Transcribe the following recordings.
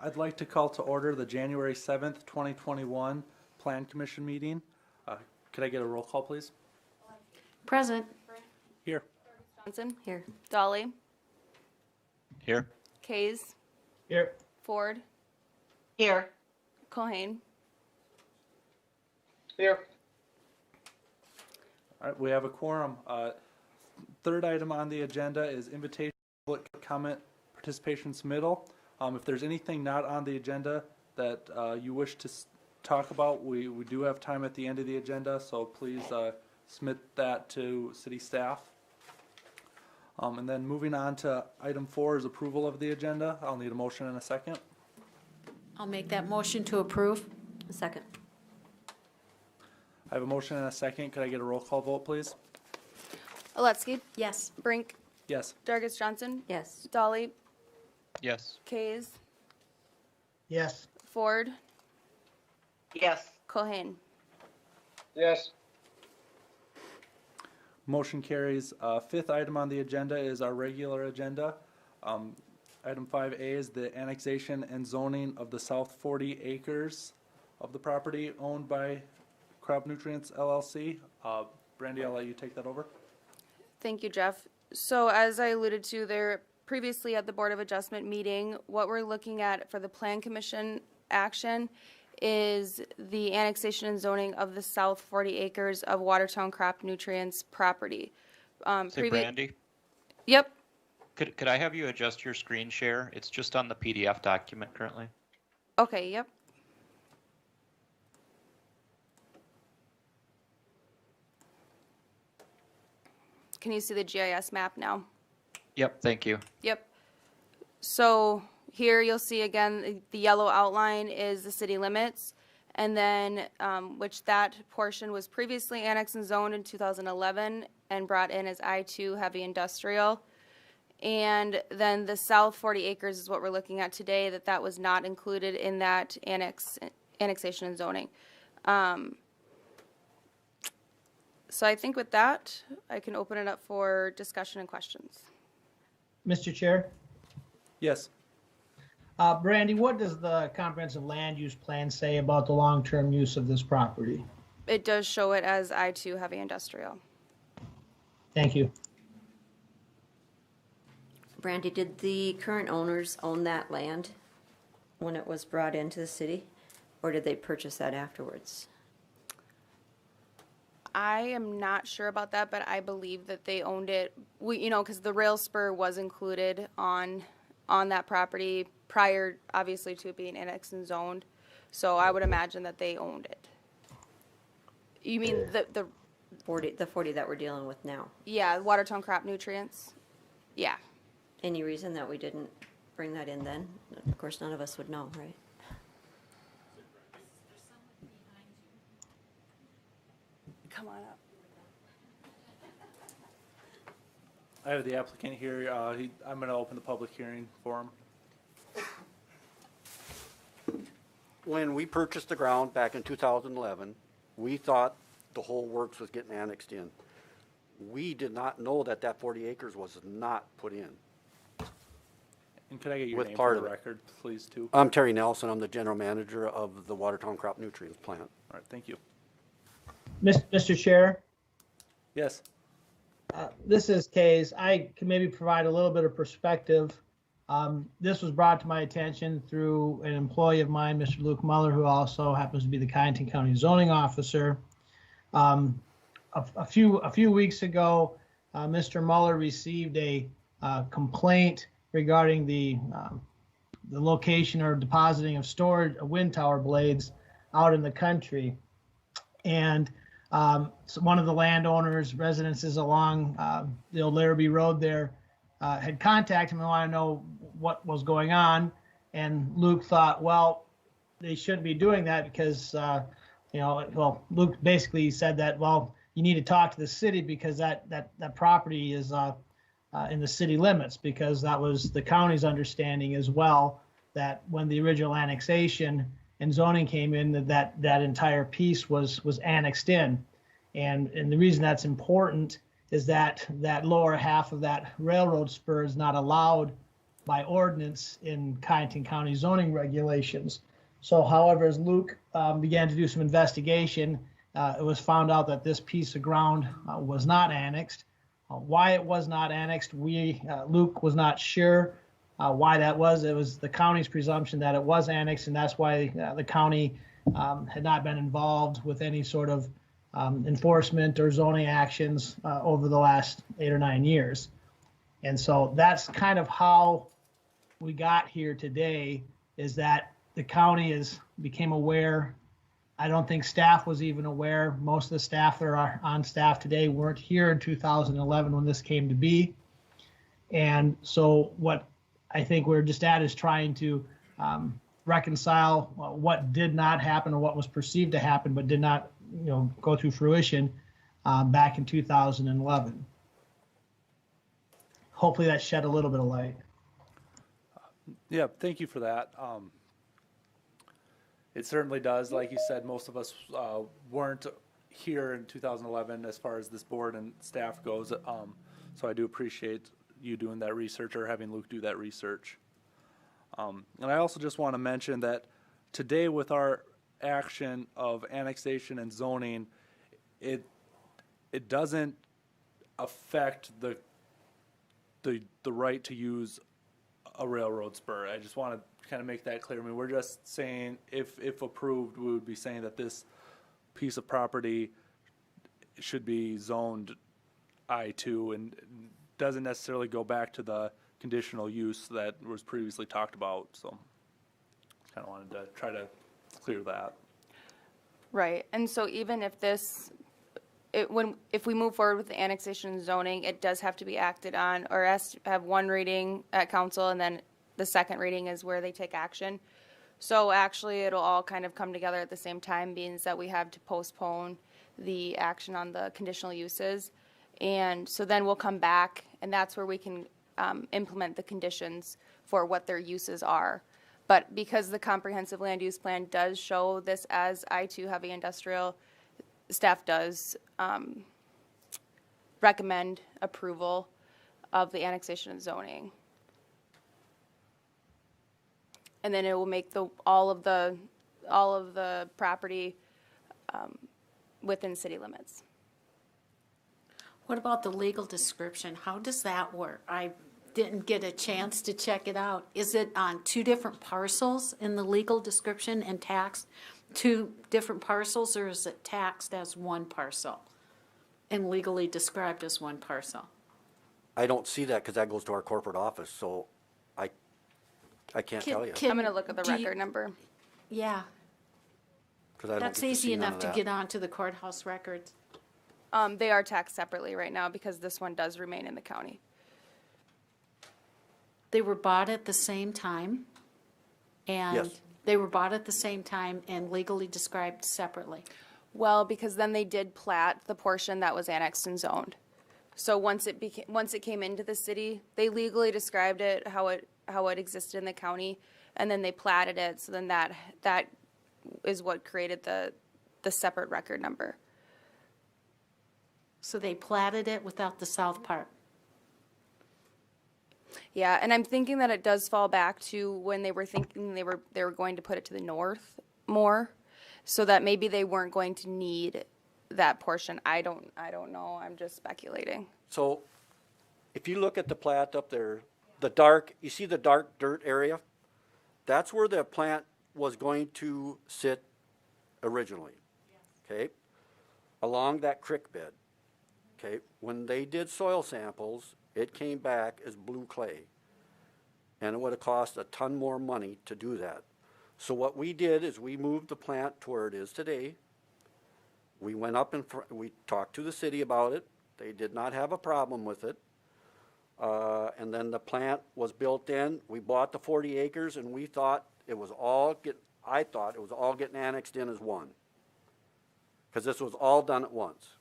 I'd like to call to order the January 7th, 2021 Plan Commission meeting. Could I get a roll call, please? Present. Here. Johnson. Here. Dolly. Here. Kays. Here. Ford. Here. Cohane. Here. All right, we have a quorum. Third item on the agenda is invitation, public comment, participation submittal. If there's anything not on the agenda that you wish to talk about, we do have time at the end of the agenda, so please submit that to city staff. And then moving on to item 4 is approval of the agenda. I'll need a motion in a second. I'll make that motion to approve. A second. I have a motion and a second. Could I get a roll call vote, please? Aletsky. Yes. Brink. Yes. Dargis Johnson. Yes. Dolly. Yes. Kays. Yes. Ford. Yes. Cohane. Yes. Motion carries. Fifth item on the agenda is our regular agenda. Item 5A is the annexation and zoning of the south 40 acres of the property owned by Crop Nutrients LLC. Brandy, I'll let you take that over. Thank you, Jeff. So as I alluded to there previously at the Board of Adjustment meeting, what we're looking at for the Plan Commission action is the annexation and zoning of the south 40 acres of Watertown Crop Nutrients property. Say, Brandy, Yep. could I have you adjust your screen share? It's just on the PDF document currently. Okay, yep. Can you see the GIS map now? Yep, thank you. Yep. So here you'll see again, the yellow outline is the city limits, and then which that portion was previously annexed and zoned in 2011 and brought in as I-2 heavy industrial. And then the south 40 acres is what we're looking at today, that was not included in that annexation and zoning. So I think with that, I can open it up for discussion and questions. Mr. Chair, Yes. Brandy, what does the comprehensive land use plan say about the long-term use of this property? It does show it as I-2 heavy industrial. Thank you. Brandy, did the current owners own that land when it was brought into the city, or did they purchase that afterwards? I am not sure about that, but I believe that they owned it. Because the rail spur was included on that property prior, obviously, to it being annexed and zoned. So I would imagine that they owned it. You mean the 40 that we're dealing with now? yeah, Watertown Crop Nutrients? Yeah. Any reason that we didn't bring that in then? Of course, none of us would know, right? Come on up. I have the applicant here. I'm going to open the public hearing for him. When we purchased the ground back in 2011, we thought the whole works was getting annexed in. We did not know that that 40 acres was not put in. And could I get your With name part for the of it. record, please, too? I'm Terry Nelson. I'm the general manager of the Watertown Crop Nutrients plant. All right, thank you. Mr. Chair, Yes. this is Kays. I can maybe provide a little bit of perspective. This was brought to my attention through an employee of mine, Mr. Luke Muller, who also happens to be the Kyneton County zoning officer. A few weeks ago, Mr. Muller received a complaint regarding the location or depositing of storage of wind tower blades out in the country. And so one of the landowners, residences along the old Larrabee Road there, had contacted him and wanted to know what was going on. And Luke thought, well, they shouldn't be doing that because, Luke basically said that, well, you need to talk to the city because that property is in the city limits, because that was the county's understanding as well, that when the original annexation and zoning came in, that entire piece was annexed in. And the reason that's important is that lower half of that railroad spur is not allowed by ordinance in Kyneton County zoning regulations. So however, as Luke began to do some investigation, it was found out that this piece of ground was not annexed. Why it was not annexed, Luke was not sure why that was. It was the county's presumption that it was annexed, and that's why the county had not been involved with any sort of enforcement or zoning actions over the last 8 or 9 years. And so that's kind of how we got here today, is that the county became aware. I don't think staff was even aware. Most of the staff that are on staff today weren't here in 2011 when this came to be. And so what I think we're just at is trying to reconcile what did not happen, or what was perceived to happen but did not, go through fruition back in 2011. Hopefully that shed a little bit of light. Yeah, thank you for that. It certainly does. Like you said, most of us weren't here in 2011 as far as this board and staff goes. So I do appreciate you doing that research, or having Luke do that research. And I also just want to mention that today, with our action of annexation and zoning, it doesn't affect the right to use a railroad spur. I just want to kind of make that clear. I mean, we're just saying, if approved, we would be saying that this piece of property should be zoned I2, and doesn't necessarily go back to the conditional use that was previously talked about. So kind of wanted to try to clear that. Right, and so even if if we move forward with the annexation and zoning, it does have to be acted on, or has to have one reading at council, and then the second reading is where they take action. So actually, it'll all kind of come together at the same time, being that we have to postpone the action on the conditional uses. And so then we'll come back, and that's where we can implement the conditions for what their uses are. But because the comprehensive land use plan does show this as I2 heavy industrial, staff does recommend approval of the annexation and zoning. And then it will make all of the property within city limits. What about the legal description? How does that work? I didn't get a chance to check it out. Is it on 2 different parcels in the legal description and taxed 2 different parcels, or is it taxed as 1 parcel and legally described as 1 parcel? I don't see that because that goes to our corporate office, so I can't tell you. I'm going to look at the record number. Yeah, 'Cause I don't that's get to easy see none enough of to that. get onto the courthouse records. They are taxed separately right now because this one does remain in the county. They were bought at the same time, and Yes. they were bought at the same time and legally described separately. Well, because then they did plat the portion that was annexed and zoned. So once it came into the city, they legally described it how it existed in the county, and then they platted it. So then that is what created the separate record number. So they platted it without the south part. Yeah, and I'm thinking that it does fall back to when they were thinking they were going to put it to the north more, so that maybe they weren't going to need that portion. I don't know. I'm just speculating. So if you look at the plat up there, you see the dark dirt area? That's where the plant was going to sit originally, okay? Along that creek bed, okay? When they did soil samples, it came back as blue clay. And it would have cost a ton more money to do that. So what we did is we moved the plant to where it is today. We went up we talked to the city about it. They did not have a problem with it. And then the plant was built in. We bought the 40 acres, and we thought it was all getting annexed in as one. Because this was all done at once.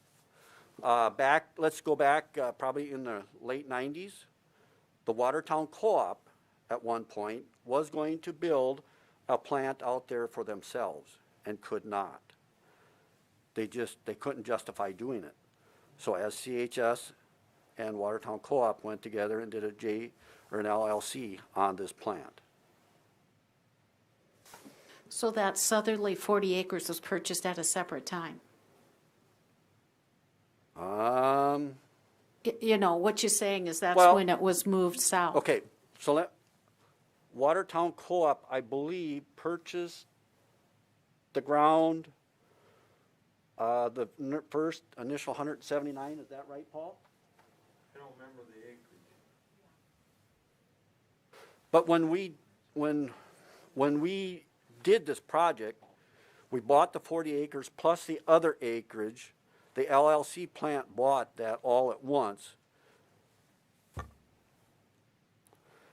Let's go back probably in the late 90s. The Watertown Co-op at one point was going to build a plant out there for themselves and could not. They couldn't justify doing it. So as CHS and Watertown Co-op went together and did an LLC on this plant. So that southerly 40 acres was purchased at a separate time? You know, what you're saying is that's Well, when it was moved south? Okay, so Watertown Co-op, I believe, purchased the ground, the first initial 179, is that right, Paul? I don't remember the acreage. But when we did this project, we bought the 40 acres plus the other acreage. The LLC plant bought that all at once.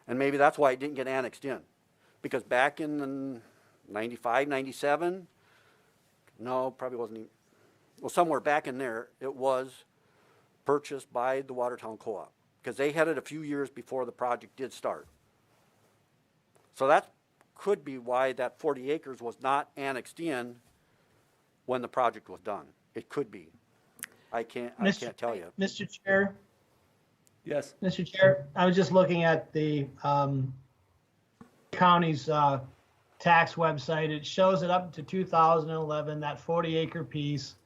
And maybe that's why it didn't get annexed in. Because back in the 95, 97, no, probably wasn't even, well, somewhere back in there, it was purchased by the Watertown Co-op. Because they had it a few years before the project did start. So that could be why that 40 acres was not annexed in when the project was done. It could be. I can't tell you. Mr. Chair, Yes. Mr. Chair, I was just looking at the county's tax website. It shows it up to 2011, that 40-acre piece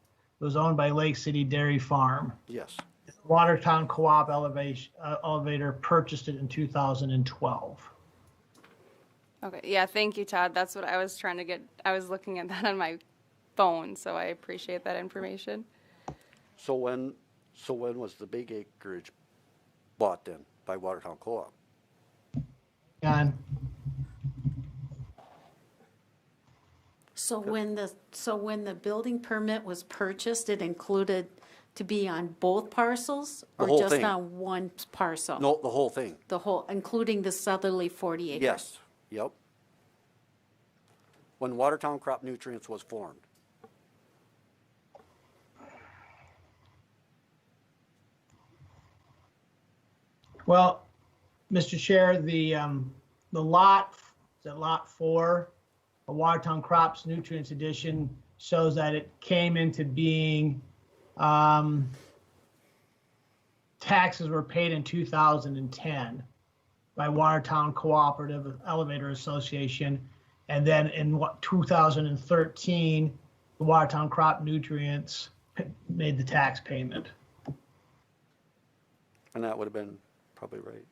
was owned by Lake City Dairy Farm. Yes. Watertown Co-op elevator purchased it in 2012. Okay, yeah, thank you, Todd. That's what I was trying to get. I was looking at that on my phone, so I appreciate that information. So when was the big acreage bought then by Watertown Co-op? And So when the building permit was purchased, it included to be on both parcels? The whole Or just thing. on one parcel? No, the whole thing. The whole, including the southerly 40 acres? Yes, yep. When Watertown Crop Nutrients was formed. well, Mr. Chair, the lot, is it lot 4, the Watertown Crops Nutrients Edition shows that it came into being, taxes were paid in 2010 by Watertown Cooperative Elevator Association. And then in 2013, the Watertown Crop Nutrients made the tax payment. And that would have been probably right.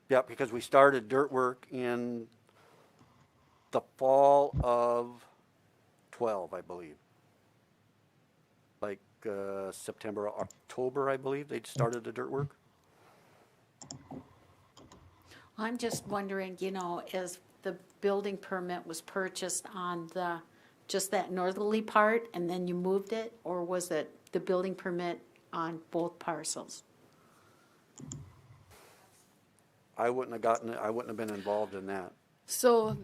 Yeah, because we started dirt work in the fall of 12, I believe. Like September, October, I believe, they started the dirt work. I'm just wondering, you know, as the building permit was purchased on just that northerly part and then you moved it? Or was it the building permit on both parcels? I wouldn't have gotten it, I wouldn't have been involved in that. So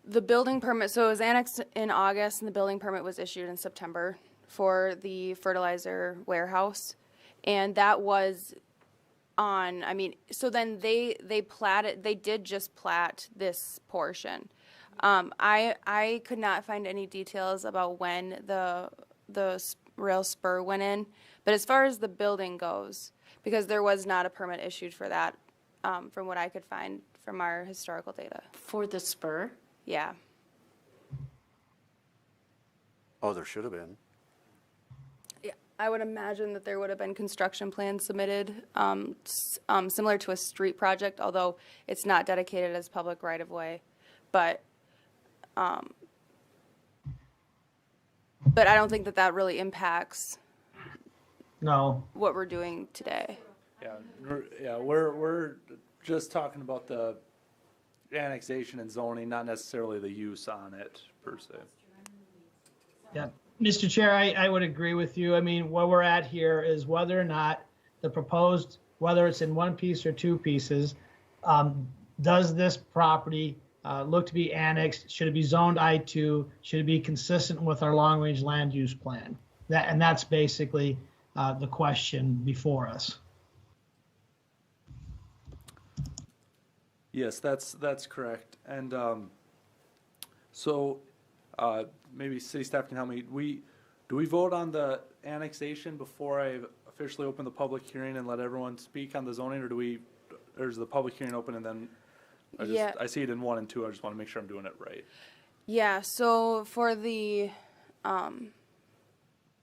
the building permit, so it was annexed in August and the building permit was issued in September for the fertilizer warehouse. And that was on, I mean, so then they did just plat this portion. I could not find any details about when the rail spur went in, but as far as the building goes, because there was not a permit issued for that, from what I could find from our historical data. For the spur? Yeah. Oh, there should have been. Yeah, I would imagine that there would have been construction plans submitted, similar to a street project, although it's not dedicated as public right-of-way. But I don't think that really impacts No. what we're doing today. We're just talking about the annexation and zoning, not necessarily the use on it per se. Yeah, Mr. Chair, I would agree with you. I mean, what we're at here is whether or not the proposed, whether it's in one piece or two pieces, does this property look to be annexed? Should it be zoned I2? Should it be consistent with our long-range land use plan? That's basically the question before us. Yes, that's correct. And so maybe city staff can help me. Do we vote on the annexation before I officially open the public hearing and let everyone speak on the zoning, or is the public hearing open and then? Yeah. I see it in 1 and 2, I just wanna make sure I'm doing it right. Yeah, so for the,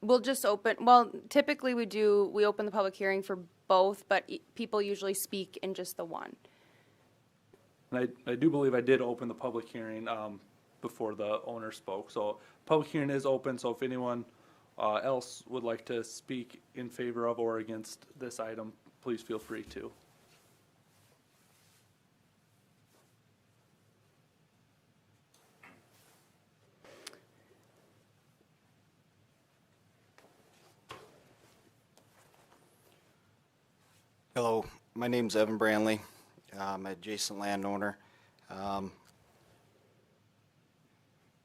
we'll just open, well, typically we open the public hearing for both, but people usually speak in just the one. And I do believe I did open the public hearing, before the owner spoke, so public hearing is open, so if anyone, else would like to speak in favor of or against this item, please feel free to. Hello, my name's Evan Branley. I'm an adjacent landowner.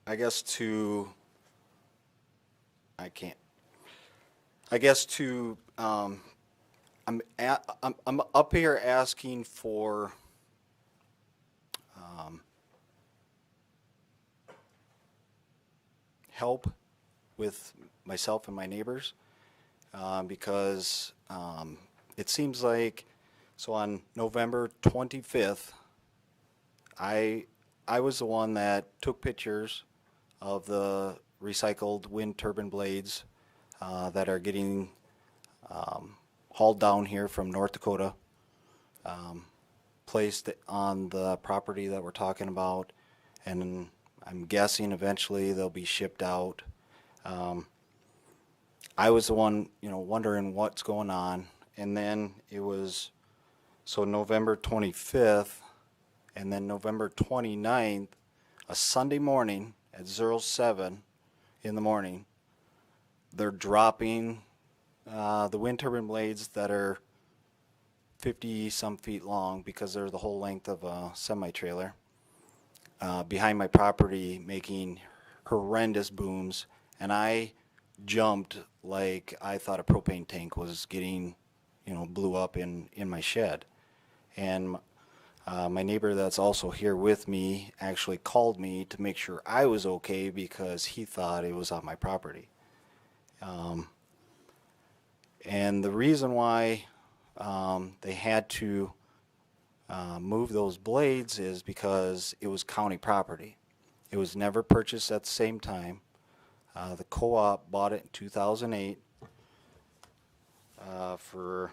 I guess to, I'm up here asking for help with myself and my neighbors because it seems like, so on November 25th, I was the one that took pictures of the recycled wind turbine blades that are getting hauled down here from North Dakota, placed on the property that we're talking about, and I'm guessing eventually they'll be shipped out. I was the one, wondering what's going on. And then it was, so November 25th, and then November 29th, a Sunday morning at 07 in the morning, they're dropping the wind turbine blades that are 50-some feet long, because they're the whole length of a semi-trailer, behind my property, making horrendous booms. And I jumped like I thought a propane tank was getting blew up in my shed. And my neighbor that's also here with me actually called me to make sure I was okay because he thought it was on my property. And the reason why they had to move those blades is because it was county property. It was never purchased at the same time. The co-op bought it in 2008 for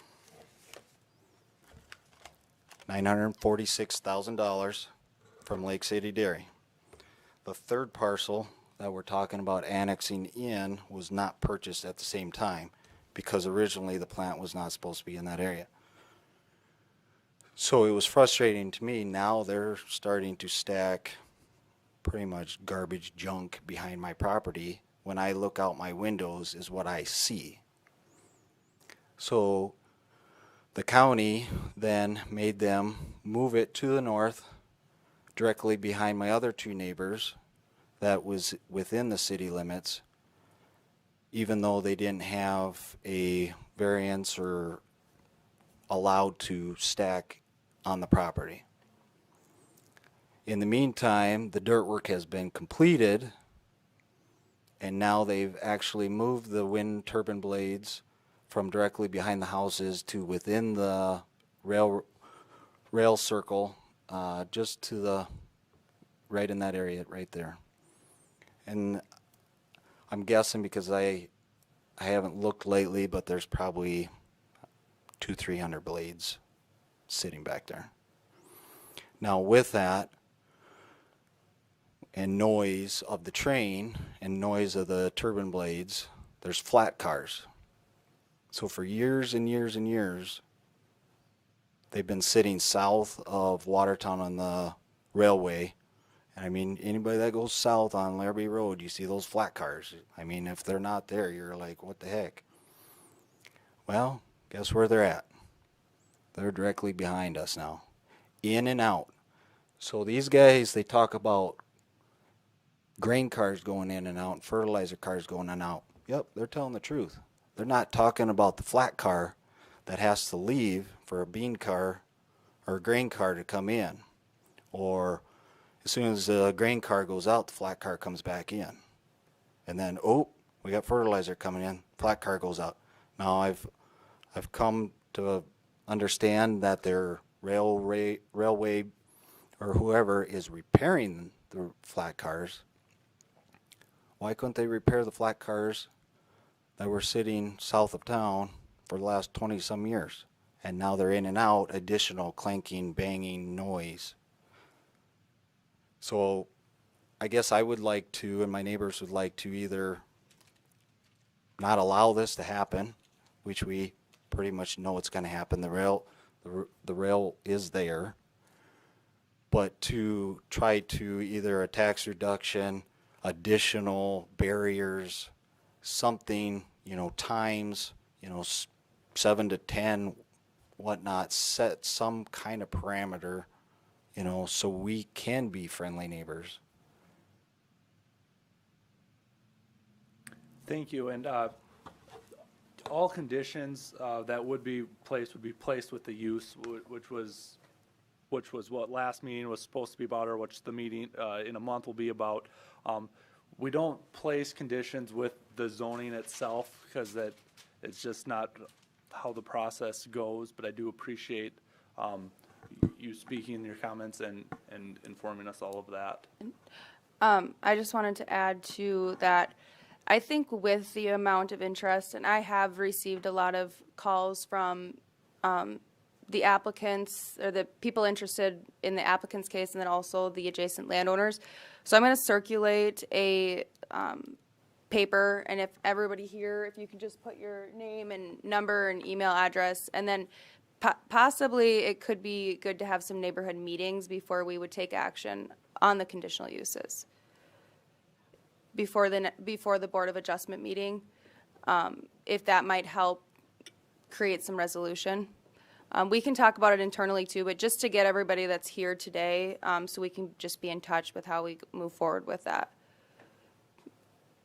$946,000 from Lake City Dairy. The third parcel that we're talking about annexing in was not purchased at the same time because originally the plant was not supposed to be in that area. So it was frustrating to me. Now they're starting to stack pretty much garbage junk behind my property. When I look out my windows is what I see. So the county then made them move it to the north, directly behind my other two neighbors that was within the city limits, even though they didn't have a variance or allowed to stack on the property. In the meantime, the dirt work has been completed, and now they've actually moved the wind turbine blades from directly behind the houses to within the rail circle, just to the right in that area right there. And I'm guessing, because I haven't looked lately, but there's probably 200-300 blades sitting back there. Now with that, and noise of the train and noise of the turbine blades, there's flat cars. So for years and years and years, they've been sitting south of Watertown on the railway. And I mean, anybody that goes south on Larrabee Road, you see those flat cars. I mean, if they're not there, you're like, what the heck? Well, guess where they're at? They're directly behind us now, in and out. So these guys, they talk about grain cars going in and out, fertilizer cars going in and out. Yep, they're telling the truth. They're not talking about the flat car that has to leave for a bean car or a grain car to come in. Or as soon as the grain car goes out, the flat car comes back in. And then, oh, We got fertilizer coming in, flat car goes out. Now I've come to understand that their railway or whoever is repairing the flat cars. Why couldn't they repair the flat cars that were sitting south of town for the last 20 some years? And now they're in and out, additional clanking, banging noise. So I guess I would like to, and my neighbors would like to, either not allow this to happen, which we pretty much know it's going to happen. The rail is there, but to try to either a tax reduction, additional barriers, something, times, 7 to 10, whatnot, set some kind of parameter, so we can be friendly neighbors. Thank you, and all conditions that would be placed with the use, which was what last meeting was supposed to be about, or which the meeting in a month will be about. We don't place conditions with the zoning itself because it's just not how the process goes, but I do appreciate you speaking in your comments and informing us all of that. I just wanted to add to that. I think with the amount of interest, and I have received a lot of calls from the applicants or the people interested in the applicant's case, and then also the adjacent landowners. So I'm going to circulate a paper, and if everybody here, if you could just put your name and number and email address, and then possibly it could be good to have some neighborhood meetings before we would take action on the conditional uses. Before the Board of Adjustment meeting, if that might help create some resolution. We can talk about it internally too, but just to get everybody that's here today, so we can just be in touch with how we move forward with that.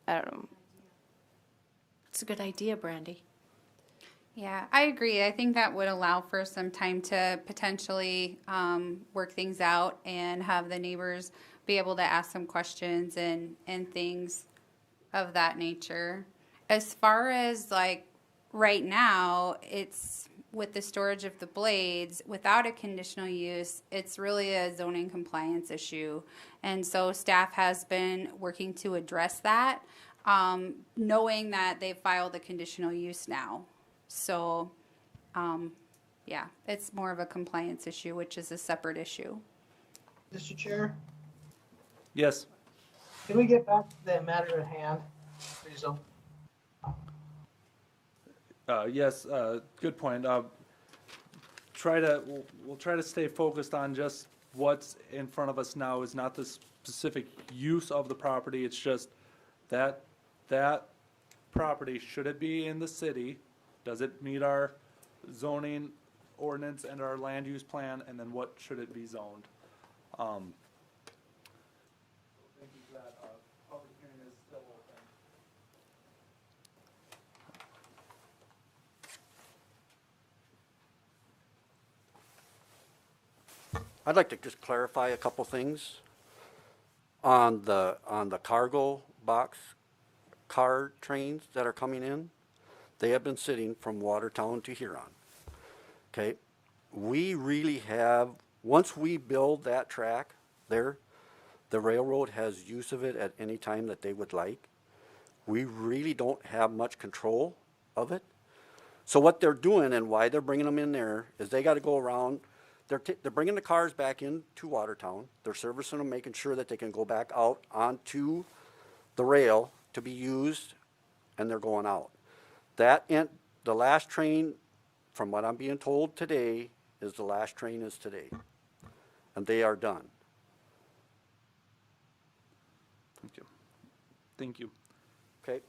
I don't know. It's a good idea, Brandy. Yeah, I agree. I think that would allow for some time to potentially work things out and have the neighbors be able to ask some questions and things of that nature. As far as like right now, it's with the storage of the blades without a conditional use, it's really a zoning compliance issue. And so staff has been working to address that, knowing that they've filed a conditional use now. So, yeah, it's more of a compliance issue, which is a separate issue. Mr. Chair, Yes. can we get back to the matter at hand, please? Yes, good point. We'll try to stay focused on just what's in front of us now is not the specific use of the property. It's just that property, should it be in the city? Does it meet our zoning ordinance and our land use plan? And then what should it be zoned? Thank you for that. Public hearing is still open. I'd like to just clarify a couple things on the cargo box car trains that are coming in. They have been sitting from Watertown to Huron. Okay, we really have, once we build that track there, the railroad has use of it at any time that they would like. We really don't have much control of it. So what they're doing and why they're bringing them in there is they got to go around. They're bringing the cars back into Watertown. They're servicing them, making sure that they can go back out onto the rail to be used, and they're going out. The last train, from what I'm being told today, is the last train is today, and they are done. Thank you. Thank you. Okay.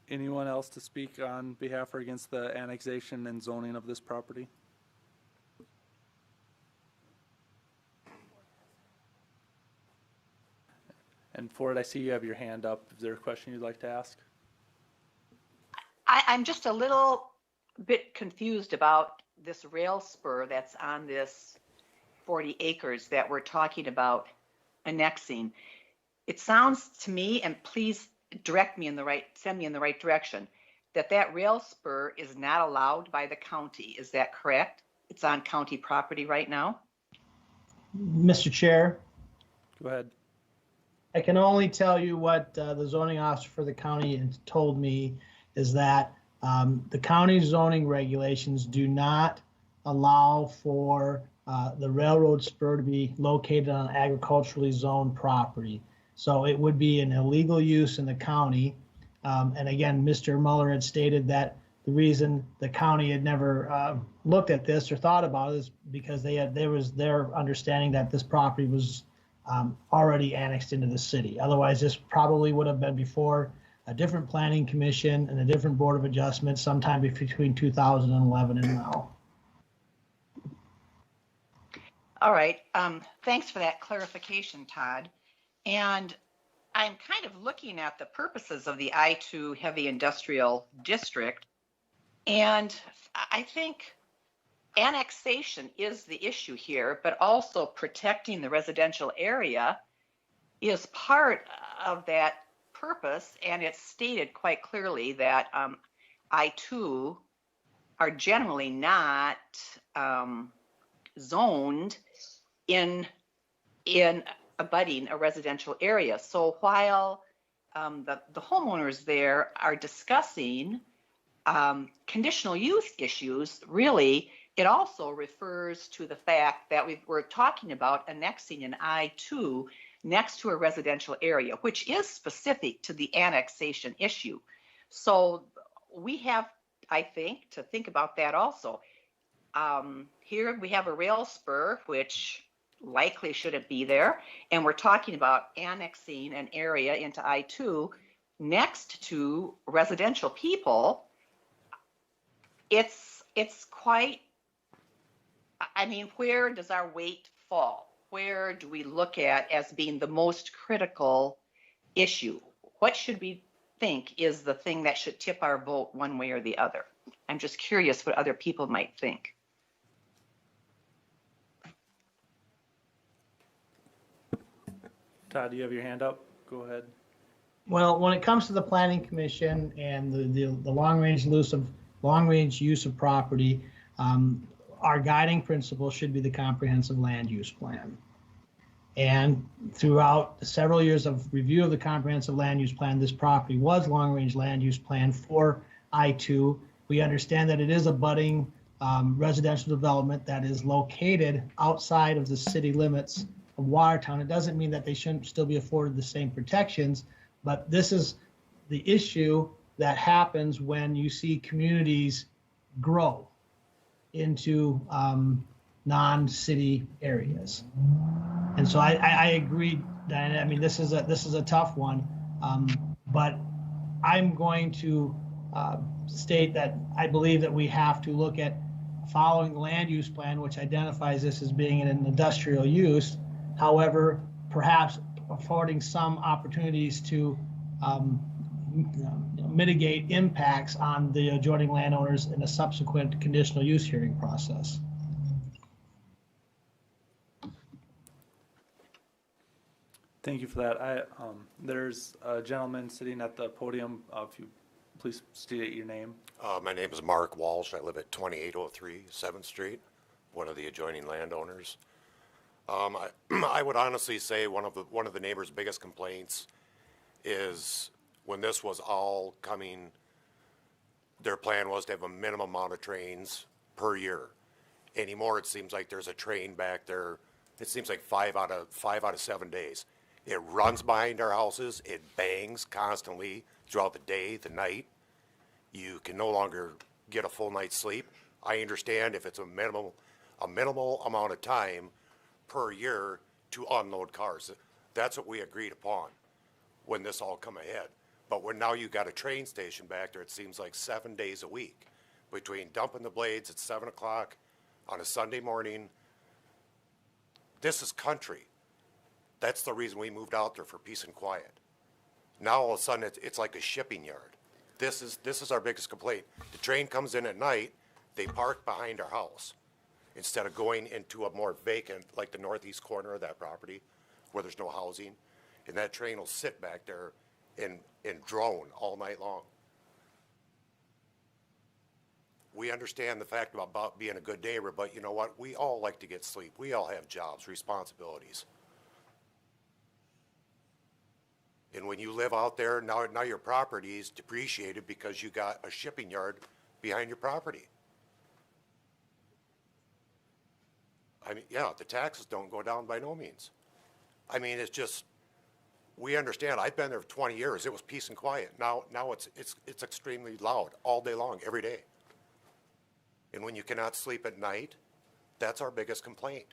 Anyone else to speak on behalf or against the annexation and zoning of this property? And Ford, I see you have your hand up. Is there a question you'd like to ask? I'm just a little bit confused about this rail spur that's on this 40 acres that we're talking about annexing, it sounds to me, and please send me in the right direction, that rail spur is not allowed by the county. Is that correct? It's on county property right now? Mr. Chair, Go ahead. I can only tell you what the zoning officer for the county has told me is that the county zoning regulations do not allow for the railroad spur to be located on agriculturally zoned property. So it would be an illegal use in the county. And again, Mr. Muller had stated that the reason the county had never looked at this or thought about it is because there was their understanding that this property was already annexed into the city. Otherwise, this probably would have been before a different planning commission and a different board of adjustment sometime between 2011 and now. All right. Thanks for that clarification, Todd. And I'm kind of looking at the purposes of the I-2 heavy industrial district. And I think annexation is the issue here, but also protecting the residential area is part of that purpose. And it's stated quite clearly that I-2 are generally not zoned in abutting a residential area. So while the homeowners there are discussing conditional use issues, really, it also refers to the fact that we're talking about annexing an I-2 next to a residential area, which is specific to the annexation issue. So we have, I think, to think about that also. Here we have a rail spur, which likely shouldn't be there, and we're talking about annexing an area into I-2 next to residential people. It's quite, I mean, where does our weight fall? Where do we look at as being the most critical issue? What should we think is the thing that should tip our vote one way or the other? I'm just curious what other people might think. Todd, do you have your hand up? Go ahead. Well, when it comes to the planning commission and the long-range use of property, our guiding principle should be the comprehensive land use plan. And throughout several years of review of the comprehensive land use plan, this property was long-range land use plan for I-2. We understand that it is a budding residential development that is located outside of the city limits of Watertown. It doesn't mean that they shouldn't still be afforded the same protections, but this is the issue that happens when you see communities grow into non-city areas. And so I agree, Diana. I mean, this is a tough one, but I'm going to state that I believe that we have to look at following the land use plan, which identifies this as being an industrial use. However, perhaps affording some opportunities to mitigate impacts on the adjoining landowners in a subsequent conditional use hearing process. Thank you for that. There's a gentleman sitting at the podium. If you please state your name. My name is Mark Walsh. I live at 2803 7th Street, one of the adjoining landowners. I would honestly say one of the neighbors' biggest complaints is when this was all coming, their plan was to have a minimum amount of trains per year. Anymore, it seems like there's a train back there. It seems like 5 out of 7 days. It runs behind our houses. It bangs constantly throughout the day, the night. You can no longer get a full night's sleep. I understand if it's a minimal amount of time per year to unload cars. That's what we agreed upon when this all come ahead. But when now you got a train station back there, it seems like 7 days a week between dumping the blades at 7 o'clock on a Sunday morning. This is country. That's the reason we moved out there, for peace and quiet. Now all of a sudden it's like a shipping yard. This is our biggest complaint. The train comes in at night, they park behind our house. instead of going into a more vacant, like the northeast corner of that property, where there's no housing, and that train will sit back there and drone all night long. We understand the fact about being a good neighbor, but you know what? We all like to get sleep. We all have jobs, responsibilities. And when you live out there, now your property is depreciated because you got a shipping yard behind your property. I mean, yeah, the taxes don't go down by no means. I mean, it's just, we understand. I've been there for 20 years. It was peace and quiet. Now it's extremely loud all day long, every day. And when you cannot sleep at night, that's our biggest complaint.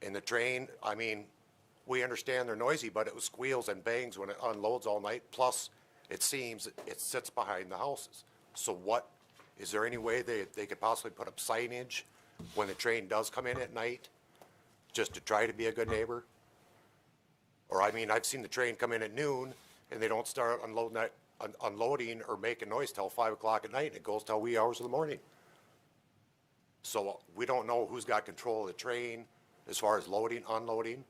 And the train, I mean, we understand they're noisy, but it squeals and bangs when it unloads all night. Plus, it seems it sits behind the houses. So what, is there any way they could possibly put up signage when the train does come in at night, just to try to be a good neighbor? Or, I mean, I've seen the train come in at noon, and they don't start unloading or making noise till 5 o'clock at night, and it goes till wee hours of the morning. So we don't know who's got control of the train as far as loading, unloading.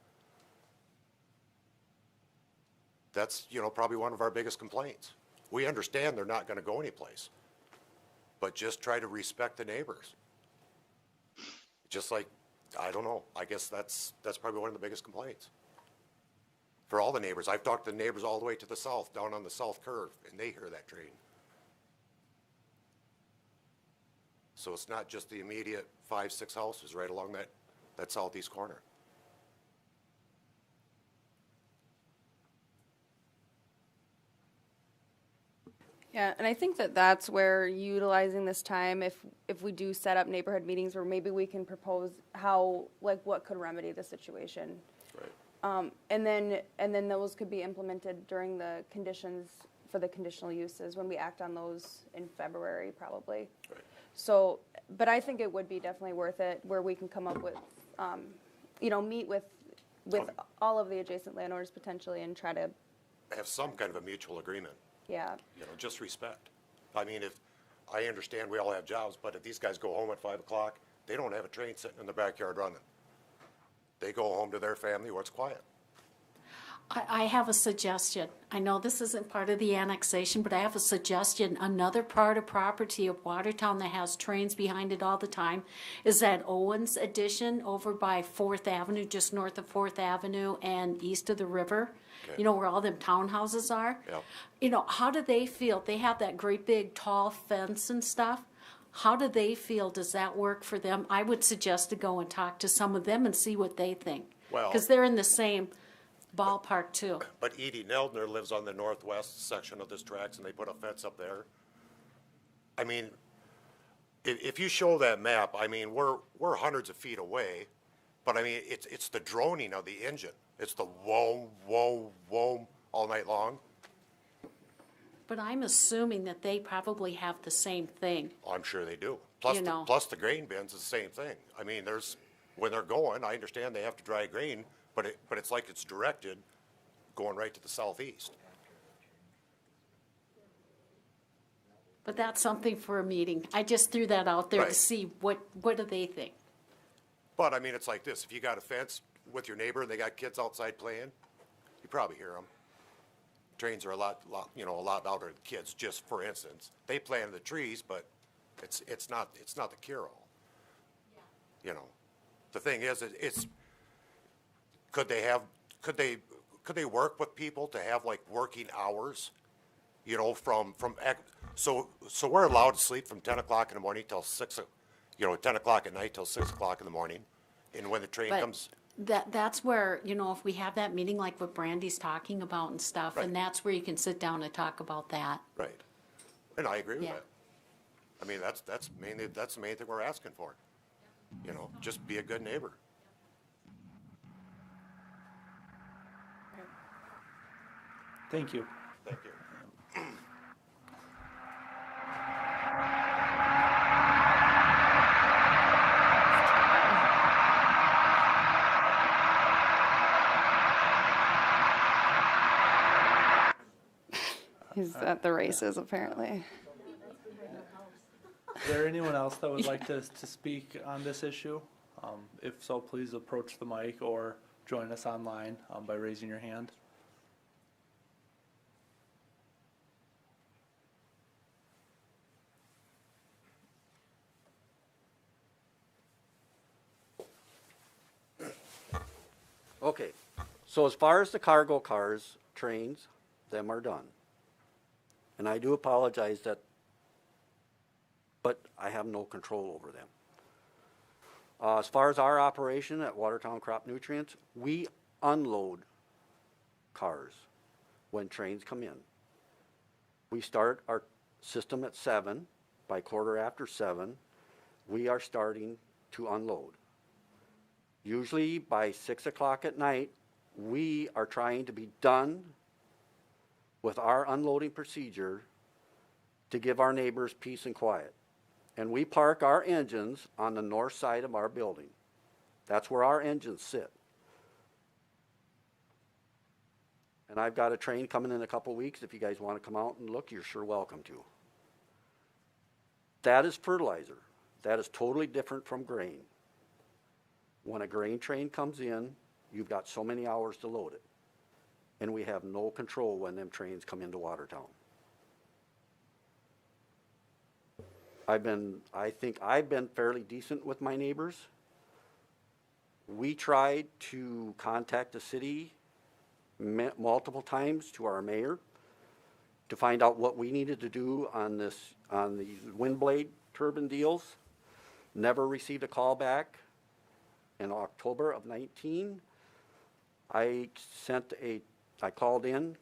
That's, you know, probably one of our biggest complaints. We understand they're not going to go anyplace, but just try to respect the neighbors. Just like, I don't know, I guess that's probably one of the biggest complaints for all the neighbors. I've talked to the neighbors all the way to the south, down on the south curve, and they hear that train. So it's not just the immediate 5, 6 houses right along that southeast corner. Yeah, and I think that's where utilizing this time, if we do set up neighborhood meetings where maybe we can propose how, like, what could remedy the situation. Right. And then those could be implemented during the conditions for the conditional uses when we act on those in February, probably. Right. So, but I think it would be definitely worth it where we can come up with, you know, meet with all of the adjacent landowners potentially and try to Have some kind of a mutual agreement. Yeah. You know, just respect. I mean, if, I understand we all have jobs, but if these guys go home at 5 o'clock, they don't have a train sitting in the backyard running. They go home to their family where it's quiet. I have a suggestion. I know this isn't part of the annexation, but I have a suggestion. Another part of property of Watertown that has trains behind it all the time is that Owens addition over by 4th Avenue, just north of 4th Avenue and east of the river. Okay. You know, where all them townhouses are? Yeah. You know, how do they feel? They have that great big tall fence and stuff. How do they feel? Does that work for them? I would suggest to go and talk to some of them and see what they think. Well, because they're in the same ballpark too. But Edie Neldner lives on the northwest section of this tracks, and they put a fence up there. I mean, if you show that map, I mean, we're hundreds of feet away, but I mean, it's the droning of the engine. It's the whoa, whoa, whoa all night long. But I'm assuming that they probably have the same thing. Oh, I'm sure they do. Plus, You know. plus the grain bins is the same thing. I mean, when they're going, I understand they have to dry grain, but it's like it's directed going right to the southeast. But that's something for a meeting. I just threw that out there Right. to see what do they think. But I mean, it's like this: if you got a fence with your neighbor and they got kids outside playing, you probably hear them. Trains are a lot louder than kids. Just for instance, they play in the trees, but it's not the cure-all. You know, the thing is, could they work with people to have like working hours? You know, so we're allowed to sleep from 10 o'clock in the morning till 10 o'clock at night till 6 o'clock in the morning, and when the train But comes. that's where, you know, if we have that meeting like what Brandy's talking about and stuff, Right. and that's where you can sit down and talk about that. Right, and I agree with Yeah. that. I mean, that's the main thing we're asking for. You know, just be a good neighbor. Thank you. Thank you. He's at the races, apparently. Is there anyone else that would like to speak on this issue? If so, please approach the mic or join us online by raising your hand. Okay, so as far as the cargo cars, trains, them are done. And I do apologize that, but I have no control over them. As far as our operation at Watertown Crop Nutrients, we unload cars when trains come in. We start our system at 7. By 7:15, we are starting to unload. Usually by 6 o'clock at night, we are trying to be done with our unloading procedure to give our neighbors peace and quiet. And we park our engines on the north side of our building. That's where our engines sit. And I've got a train coming in a couple weeks. If you guys want to come out and look, you're sure welcome to. That is fertilizer. That is totally different from grain. When a grain train comes in, you've got so many hours to load it. And we have no control when them trains come into Watertown. I think I've been fairly decent with my neighbors. We tried to contact the city multiple times to our mayor to find out what we needed to do on the wind blade turbine deals. Never received a call back. In October of 19, I called in,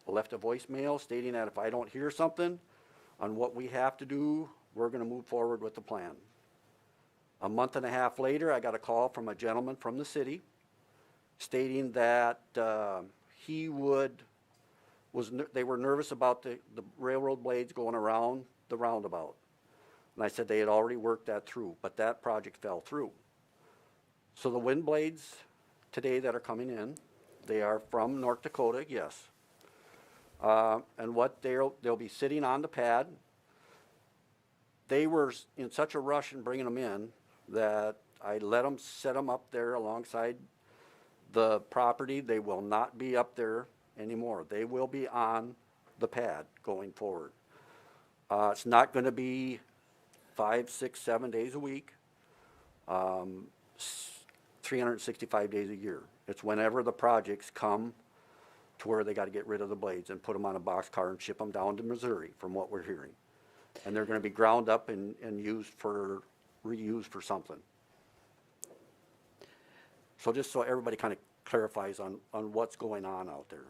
left a voicemail stating that if I don't hear something on what we have to do, we're going to move forward with the plan. A month and a half later, I got a call from a gentleman from the city stating that they were nervous about the railroad blades going around the roundabout. And I said they had already worked that through, but that project fell through. So the wind blades today that are coming in, they are from North Dakota, yes. And what they'll be sitting on the pad. They were in such a rush in bringing them in that I let them set them up there alongside the property. They will not be up there anymore. They will be on the pad going forward. It's not going to be 5, 6, 7 days a week. 365 days a year. It's whenever the projects come to where they got to get rid of the blades and put them on a boxcar and ship them down to Missouri, from what we're hearing. And they're going to be ground up and reused for something. So just so everybody kind of clarifies on what's going on out there.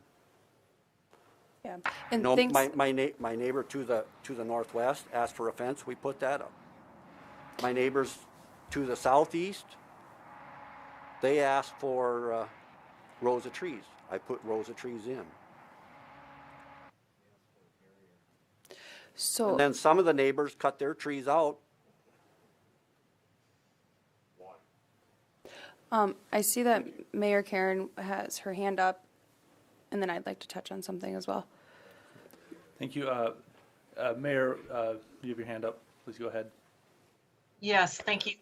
Yeah. And No, thanks. my neighbor to the northwest asked for a fence. We put that up. My neighbors to the southeast, they asked for rows of trees. I put rows of trees in. So And then some of the neighbors cut their trees out. I see that Mayor Karen has her hand up, and then I'd like to touch on something as well. Thank you. Mayor, you have your hand up. Please go ahead. Yes, thank you.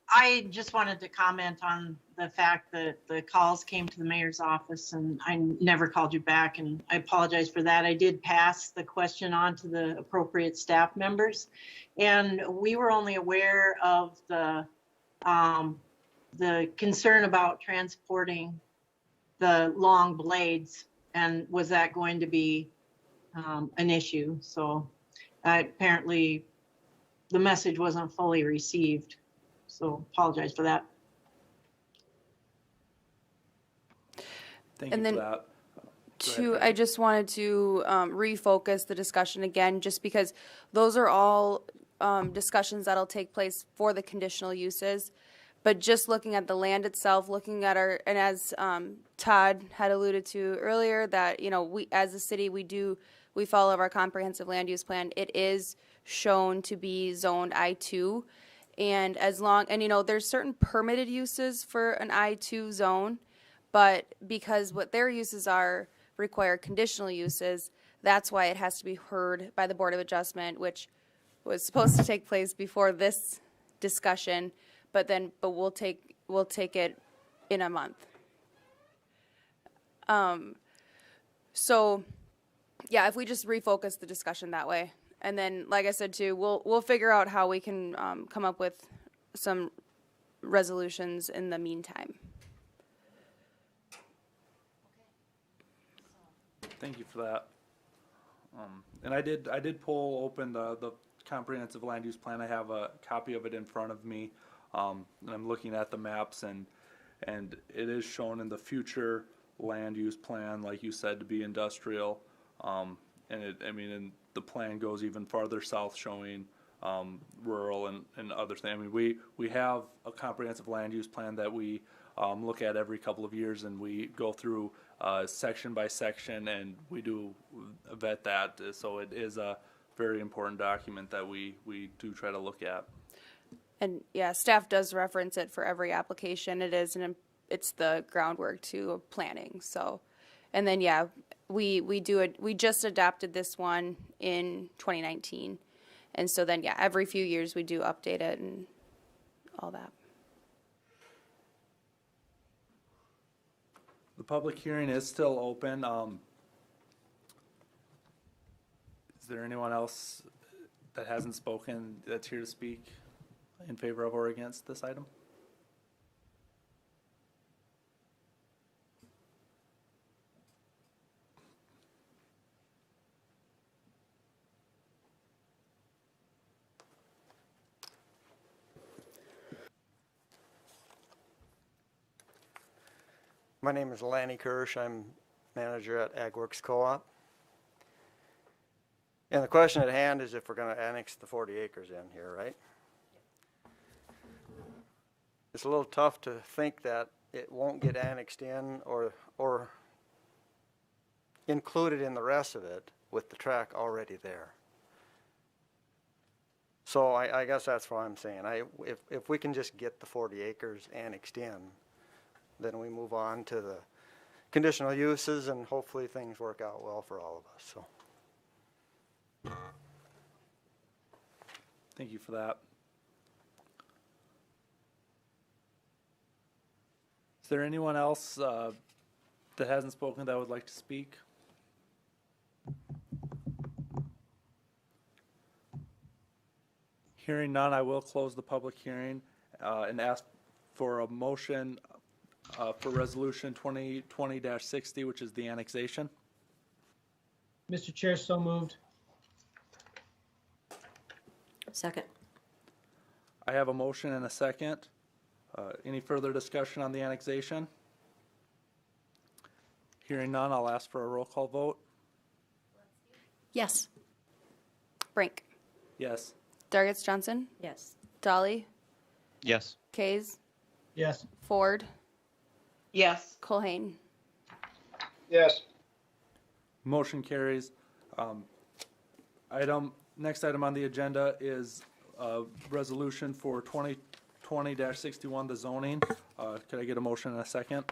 I just wanted to comment on the fact that the calls came to the mayor's office and I never called you back, and I apologize for that. I did pass the question on to the appropriate staff members, and we were only aware of the concern about transporting the long blades, and was that going to be an issue? So apparently the message wasn't fully received. So apologize for that. Thank And you then for that. I just wanted to refocus the discussion again, just because those are all discussions that'll take place for the conditional uses. But just looking at the land itself, looking at and as Todd had alluded to earlier, that, you know, we as a city, we follow our comprehensive land use plan. It is shown to be zoned I2. And you know, there's certain permitted uses for an I2 zone, but because what their uses require conditional uses, that's why it has to be heard by the Board of Adjustment, which was supposed to take place before this discussion, but we'll take it in a month. So, yeah, if we just refocus the discussion that way, and then, like I said too, we'll figure out how we can come up with some resolutions in the meantime. Thank you for that. And I did pull open the comprehensive land use plan. I have a copy of it in front of me, and I'm looking at the maps, and it is shown in the future land use plan, like you said, to be industrial. And and the plan goes even farther south, showing rural and other things. I mean, we have a comprehensive land use plan that we look at every couple of years, and we go through section by section, and we do vet that. So it is a very important document that we do try to look at. And yeah, staff does reference it for every application. It's the groundwork to planning. So, and then yeah, we do it. We just adopted this one in 2019, and so then yeah, every few years we do update it and all that. The public hearing is still open. Is there anyone else that hasn't spoken that's here to speak in favor of or against this item? My name is Lanny Kirsch. I'm manager at AgWorks Co-op. And the question at hand is if we're going to annex the 40 acres in here, right? It's a little tough to think that it won't get annexed in or included in the rest of it with the track already there. So I guess that's what I'm saying. If we can just get the 40 acres annexed in, then we move on to the conditional uses, and hopefully things work out well for all of us. So, Thank you for that. Is there anyone else that hasn't spoken that would like to speak? Hearing none, I will close the public hearing and ask for a motion for resolution 2020-60, which is the annexation. Mr. Chair, so moved. Second. I have a motion and a second. Any further discussion on the annexation? Hearing none, I'll ask for a roll call vote. Yes. Brink. Yes. Dargits Johnson. Yes. Dolly. Yes. Kays. Yes. Ford. Yes. Culhane. yes. Motion carries. Next item on the agenda is resolution for 2020-61, the zoning. Could I get a motion and a second?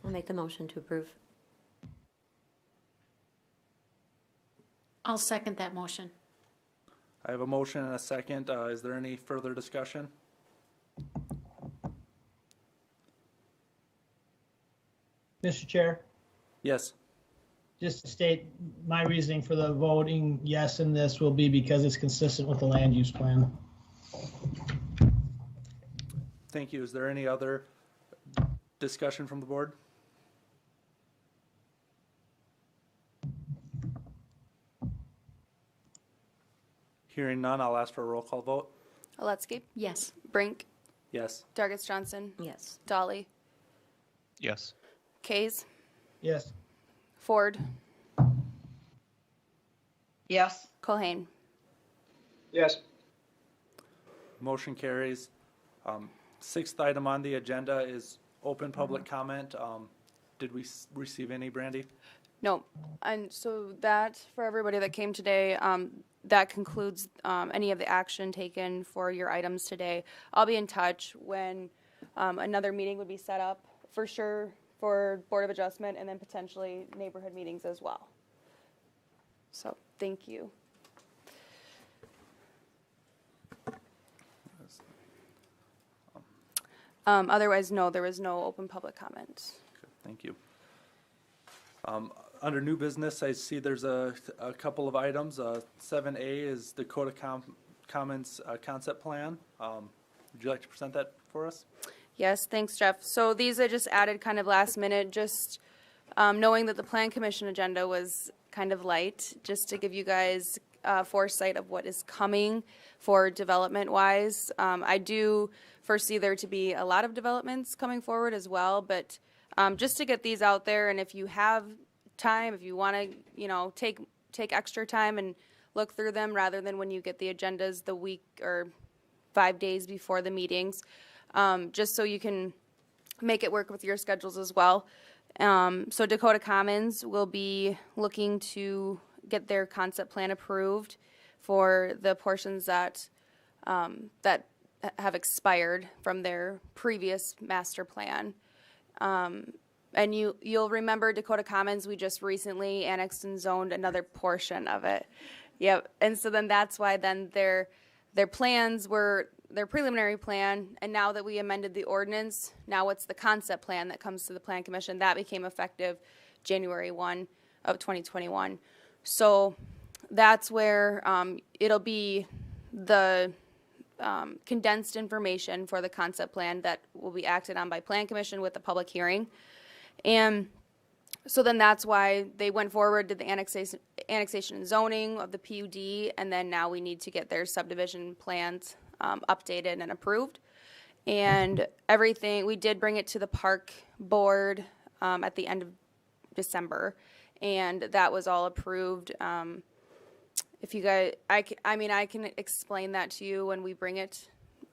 I'll make the motion to approve. I'll second that motion. I have a motion and a second. Is there any further discussion? Mr. Chair, Yes. just to state, my reasoning for the voting yes in this will be because it's consistent with the land use plan. Thank you. Is there any other discussion from the board? Hearing none, I'll ask for a roll call vote. Aletsky. Yes. Brink. Yes. Dargits Johnson. Yes. Dolly. Yes. Kays. Yes. Ford. Yes. Culhane. Yes. Motion carries. Sixth item on the agenda is open public comment. Did we receive any, Brandy? No. And so that, for everybody that came today, that concludes any of the action taken for your items today. I'll be in touch when another meeting would be set up, for sure, for Board of Adjustment, and then potentially neighborhood meetings as well. So, thank you. Otherwise, no, there was no open public comment. Thank you. Under new business, I see there's a couple of items. 7A is Dakota Commons concept plan. Would you like to present that for us? Yes, thanks, Jeff. So these I just added kind of last minute, just knowing that the Plan Commission agenda was kind of light, just to give you guys foresight of what is coming for development-wise. I do foresee there to be a lot of developments coming forward as well, but just to get these out there, and if you have time, if you want to, you know, take extra time and look through them rather than when you get the agendas the week or 5 days before the meetings, just so you can make it work with your schedules as well. So Dakota Commons will be looking to get their concept plan approved for the portions that that have expired from their previous master plan. And you'll remember Dakota Commons, we just recently annexed and zoned another portion of it. Yep, and so then that's why then their plans were their preliminary plan, and now that we amended the ordinance, now it's the concept plan that comes to the Plan Commission. That became effective January 1 of 2021. So that's where it'll be the condensed information for the concept plan that will be acted on by Plan Commission with the public hearing. And so then that's why they went forward, did the annexation and zoning of the PUD, and then now we need to get their subdivision plans updated and approved. And everything, we did bring it to the park board at the end of December, and that was all approved. If you guys, I mean, I can explain that to you when we bring it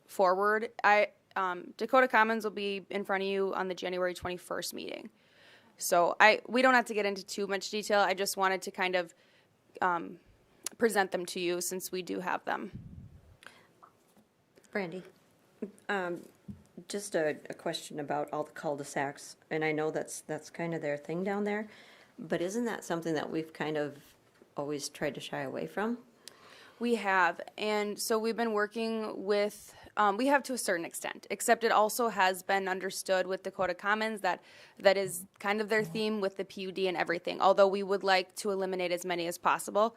forward. Dakota Commons will be in front of you on the January 21st meeting. So we don't have to get into too much detail. I just wanted to kind of present them to you since we do have them. Brandy, just a question about all the cul-de-sacs, and I know that's kind of their thing down there, but isn't that something that we've kind of always tried to shy away from? We have, and so we've been working with, we have to a certain extent, except it also has been understood with Dakota Commons that is kind of their theme with the PUD and everything, although we would like to eliminate as many as possible.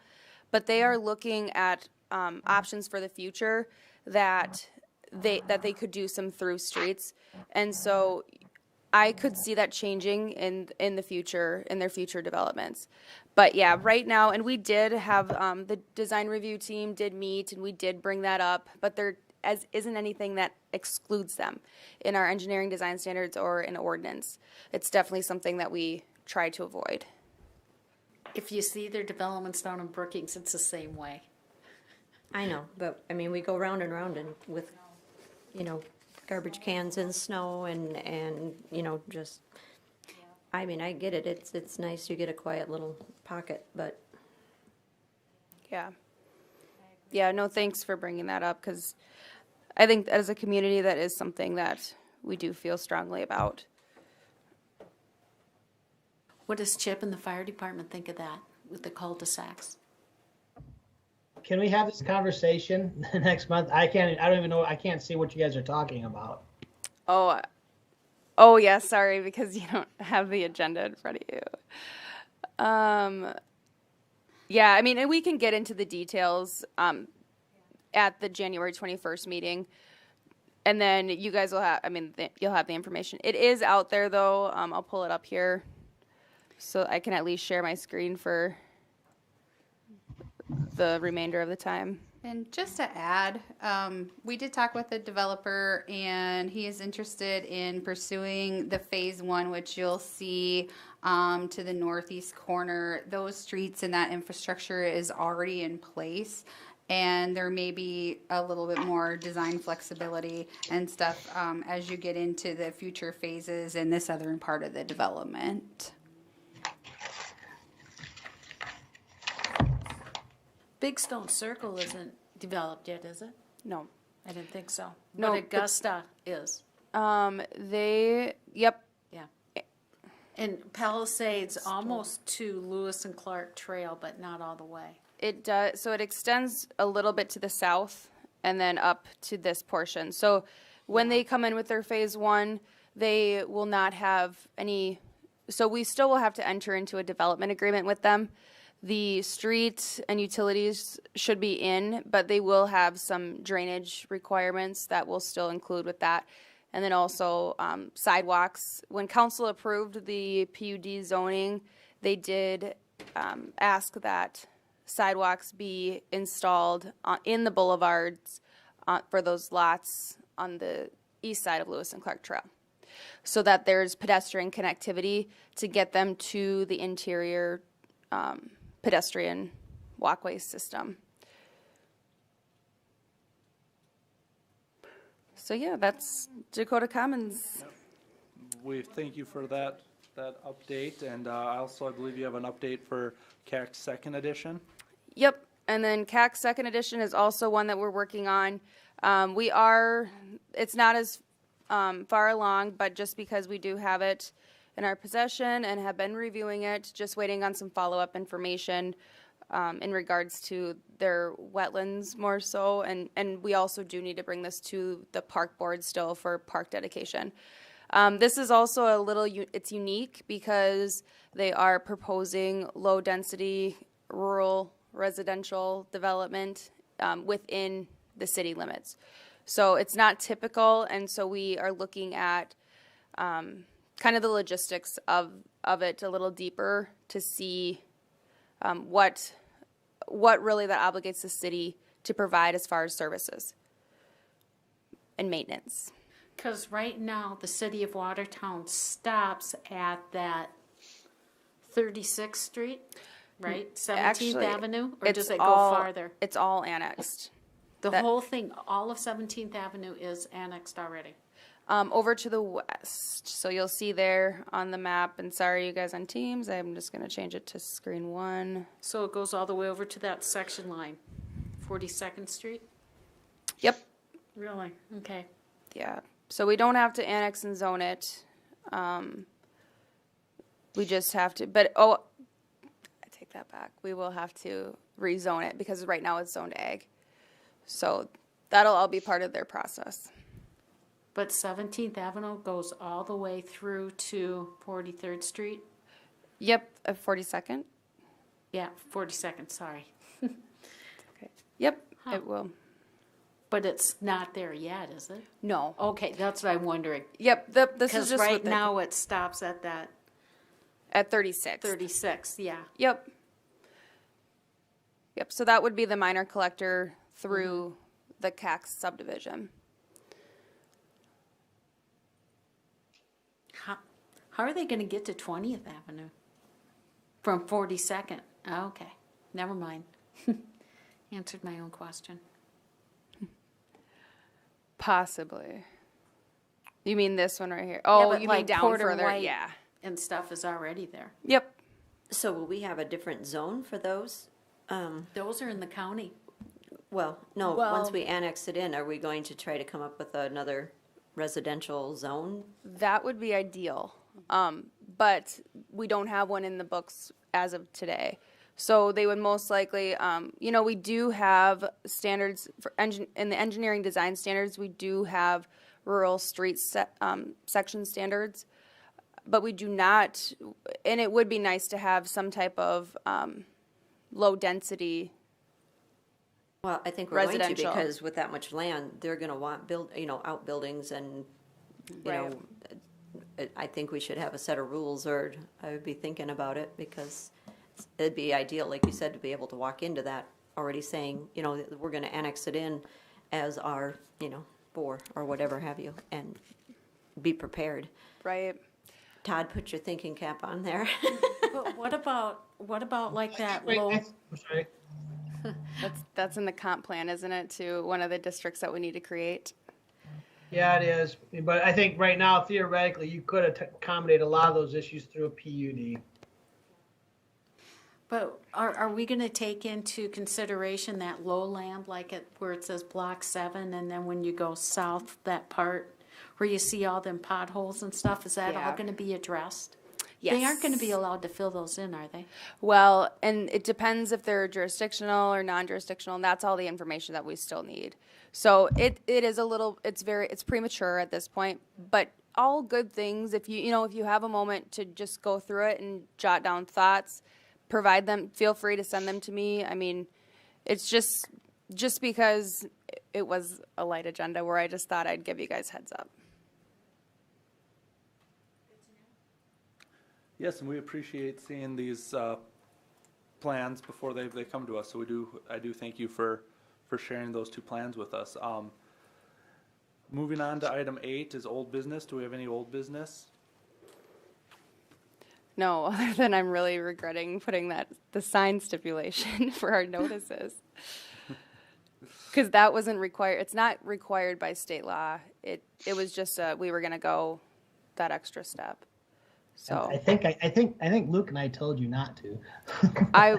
But they are looking at options for the future that they could do some through streets, and so I could see that changing in the future, in their future developments. But yeah, right now, and we did have, the design review team did meet, and we did bring that up, but there isn't anything that excludes them in our engineering design standards or in ordinance. It's definitely something that we try to avoid. If you see their developments down in Brookings, it's the same way. I know, but I mean, we go round and round and with, you know, garbage cans and snow and you know, just, I mean, I get it. It's nice you get a quiet little pocket, but. Yeah. Yeah, no, thanks for bringing that up, because I think as a community that is something that we do feel strongly about. What does Chip and the fire department think of that with the cul-de-sacs? Can we have this conversation next month? I don't even know, I can't see what you guys are talking about. Oh yeah, sorry, because you don't have the agenda in front of you. Yeah, I mean, and we can get into the details at the January 21st meeting, and then you guys will have, I mean, you'll have the information. It is out there, though. I'll pull it up here so I can at least share my screen for the remainder of the time. And just to add, we did talk with the developer, and he is interested in pursuing the phase 1, which you'll see to the northeast corner. Those streets and that infrastructure is already in place, and there may be a little bit more design flexibility and stuff as you get into the future phases in this southern part of the development. Big Stone Circle isn't developed yet, is it? No. I didn't think so. No, But Augusta is. Yep. Yeah. And Palisades almost to Lewis and Clark Trail, but not all the way. It does, so it extends a little bit to the south and then up to this portion. So When they come in with their phase one, they will not have any, so we still will have to enter into a development agreement with them. The street and utilities should be in, but they will have some drainage requirements that will still include with that. And then also sidewalks. When council approved the PUD zoning, they did ask that sidewalks be installed in the boulevards for those lots on the east side of Lewis and Clark Trail, so that there's pedestrian connectivity to get them to the interior pedestrian walkway system. So yeah, that's Dakota Commons. We thank you for that update, and also I believe you have an update for CAC second edition. Yep, and then CAC second edition is also one that we're working on. It's not as far along, but just because we do have it in our possession and have been reviewing it, just waiting on some follow-up information in regards to their wetlands more so, and we also do need to bring this to the park board still for park dedication. This is also a little, it's unique because they are proposing low-density rural residential development within the city limits. So it's not typical, and so we are looking at kind of the logistics of it a little deeper to see what really that obligates the city to provide as far as services and maintenance. Because right now, the city of Watertown stops at that 36th Street, right? 17th Actually, Avenue? Or it's does it go all- farther? It's all annexed. The whole thing, all of 17th Avenue is annexed already. Over to the west. So you'll see there on the map, and sorry you guys on Teams, I'm just going to change it to screen 1. So it goes all the way over to that section line, 42nd Street? Yep. Really? Okay. Yeah. So we don't have to annex and zone it. We just have to, but I take that back. We will have to rezone it because right now it's zoned ag. So that'll all be part of their process. But 17th Avenue goes all the way through to 43rd Street? Yep, 42nd. Yeah, 42nd, sorry. Okay. Yep, it will. But it's not there yet, is it? No. Okay, that's what I'm wondering. Yep, this is Because just right now it stops at that at 36. 36th, yeah. Yep. Yep, so that would be the minor collector through the CAC subdivision. How are they going to get to 20th Avenue? From 42nd? Oh, okay, never mind. Answered my own question. Possibly. You mean this one right here? Oh, but you like mean down Porter further? White Yeah. And stuff is already there. Yep. So will we have a different zone for those? Those are in the county. Well, no, Well- once we annex it in, are we going to try to come up with another residential zone? That would be ideal. But we don't have one in the books as of today. So they would most likely, we do have standards for in the engineering design standards, we do have rural street section standards, but we do not, and it would be nice to have some type of low density. Well, I think we're going to, Residential. because with that much land, they're gonna want outbuildings and, Right. I think we should have a set of rules, or I would be thinking about it, because it'd be ideal, like you said, to be able to walk into that already saying, we're gonna annex it in as our, for, or whatever have you, and be prepared. Right. Todd, put your thinking cap on there. But what about like that Wait, low? I'm sorry. That's in the comp plan, isn't it, to one of the districts that we need to create? Yeah, it is. But I think right now, theoretically, you could accommodate a lot of those issues through a PUD. But are we going to take into consideration that lowland, like where it says Block 7, and then when you go south, that part where you see all them potholes and stuff, is that all Yeah. going to be addressed? They aren't going to be Yes. allowed to fill those in, are they? Well, and it depends if they're jurisdictional or non-jurisdictional, and that's all the information that we still need. So it is a little, it's premature at this point, but all good things. If if you have a moment to just go through it and jot down thoughts, provide them, feel free to send them to me. I mean, it's just because it was a light agenda where I just thought I'd give you guys heads up. Yes, and we appreciate seeing these plans before they come to us. So I do thank you for sharing those two plans with us. Moving on to item 8 is old business. Do we have any old business? No, other than I'm really regretting putting the sign stipulation for our notices. Because that wasn't required. It's not required by state law. It was just we were gonna go that extra step. So I think Luke and I told you not to. I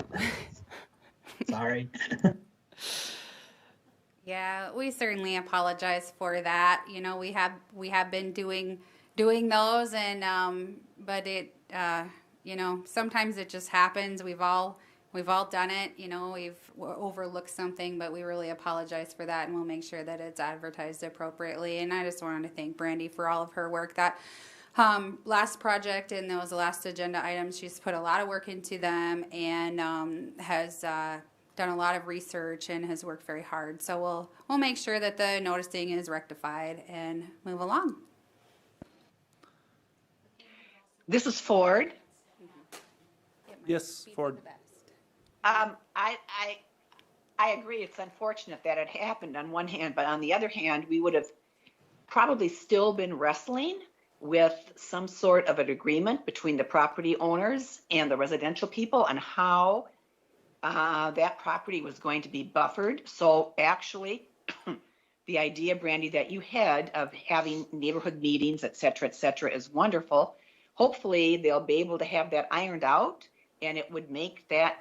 Sorry. Yeah, we certainly apologize for that. We have been doing those, and but it sometimes it just happens. We've all done it. We've overlooked something, but we really apologize for that, and we'll make sure that it's advertised appropriately. And I just wanted to thank Brandy for all of her work. That last project and those last agenda items, she's put a lot of work into them, and has done a lot of research and has worked very hard. So we'll make sure that the noticing is rectified and move along. This is Ford. Yes, Ford. I agree. It's unfortunate that it happened on one hand, but on the other hand, we would have probably still been wrestling with some sort of an agreement between the property owners and the residential people on how that property was going to be buffered. So actually, the idea, Brandy, that you had of having neighborhood meetings, et cetera, is wonderful. Hopefully, they'll be able to have that ironed out, and it would make that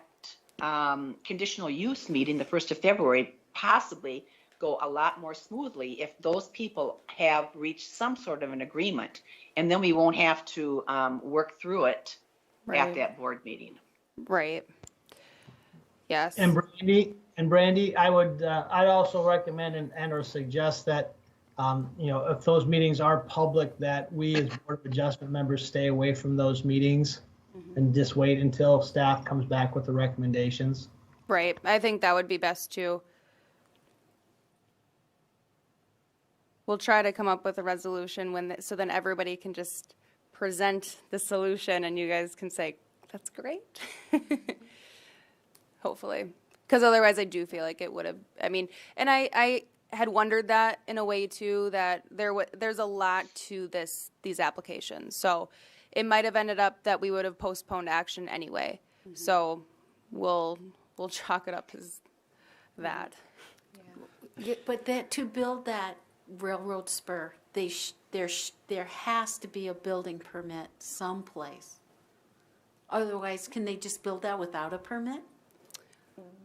conditional use meeting, the 1st of February, possibly go a lot more smoothly if those people have reached some sort of an agreement. And then we won't have to work through it at that board meeting. right. Yes. And Brandy, I'd also recommend and or suggest that, if those meetings are public, that we as Board of Adjustment members stay away from those meetings and just wait until staff comes back with the recommendations. Right. I think that would be best too. We'll try to come up with a resolution so then everybody can just present the solution and you guys can say, that's great. Hopefully. Because otherwise I do feel like it would have, and I had wondered that in a way too, that there's a lot to these applications. So it might have ended up that we would have postponed action anyway. So we'll chalk it up as that. Yeah, but to build that railroad spur, there has to be a building permit someplace. Otherwise, can they just build that without a permit?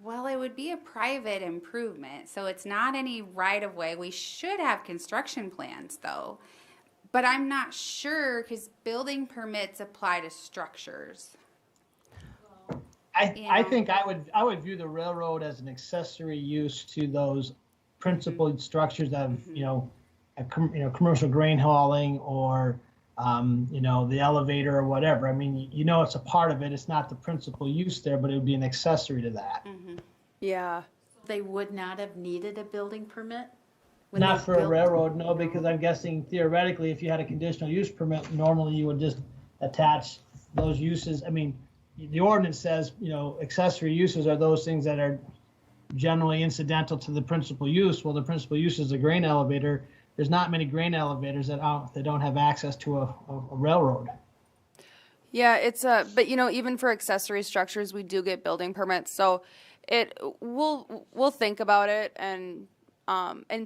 Well, it would be a private improvement, so it's not any right-of-way. We should have construction plans, though. But I'm not sure, because building permits apply to structures. I think I would view the railroad as an accessory use to those principal structures of, commercial grain hauling or, the elevator or whatever. It's a part of it. It's not the principal use there, but it would be an accessory to that. Yeah. They would not have needed a building permit? Not for a railroad, no, because I'm guessing theoretically, if you had a conditional use permit, normally you would just attach those uses. The ordinance says, accessory uses are those things that are generally incidental to the principal use. Well, the principal use is a grain elevator. There's not many grain elevators that don't have access to a railroad. Yeah, but even for accessory structures, we do get building permits. So we'll think about it and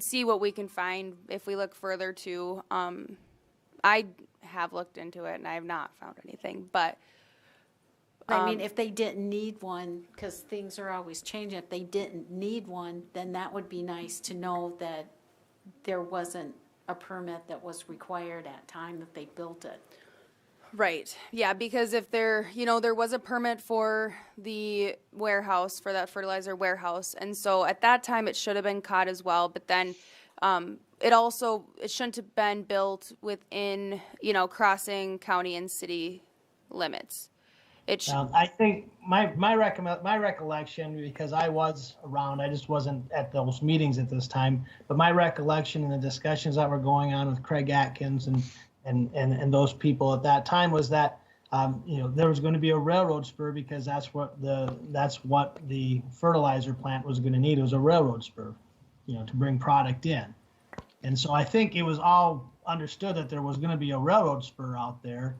see what we can find if we look further too. I have looked into it and I have not found anything, but. If they didn't need one, because things are always changing, if they didn't need one, then that would be nice to know that there wasn't a permit that was required at time that they built it. Right. Yeah, because if there, there was a permit for the warehouse, for that fertilizer warehouse. And so at that time, it should have been caught as well. But then it shouldn't have been built within, crossing county and city limits. I think my recollection, because I was around, I just wasn't at those meetings at this time, but my recollection and the discussions that were going on with Craig Atkins and those people at that time was that there was going to be a railroad spur, because that's what the fertilizer plant was going to need. It was a railroad spur, to bring product in. And so I think it was all understood that there was going to be a railroad spur out there.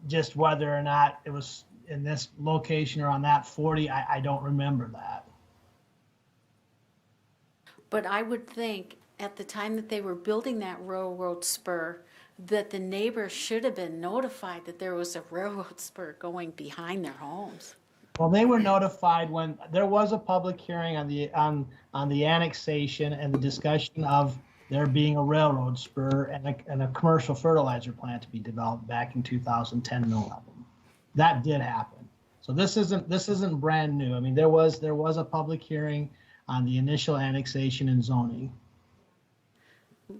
Just whether or not it was in this location or on that 40, I don't remember that. But I would think at the time that they were building that railroad spur, that the neighbors should have been notified that there was a railroad spur going behind their homes. Well, they were notified when there was a public hearing on the annexation and the discussion of there being a railroad spur and a commercial fertilizer plant to be developed back in 2010 and 11. That did happen. So this isn't brand new. I mean, there was a public hearing on the initial annexation and zoning.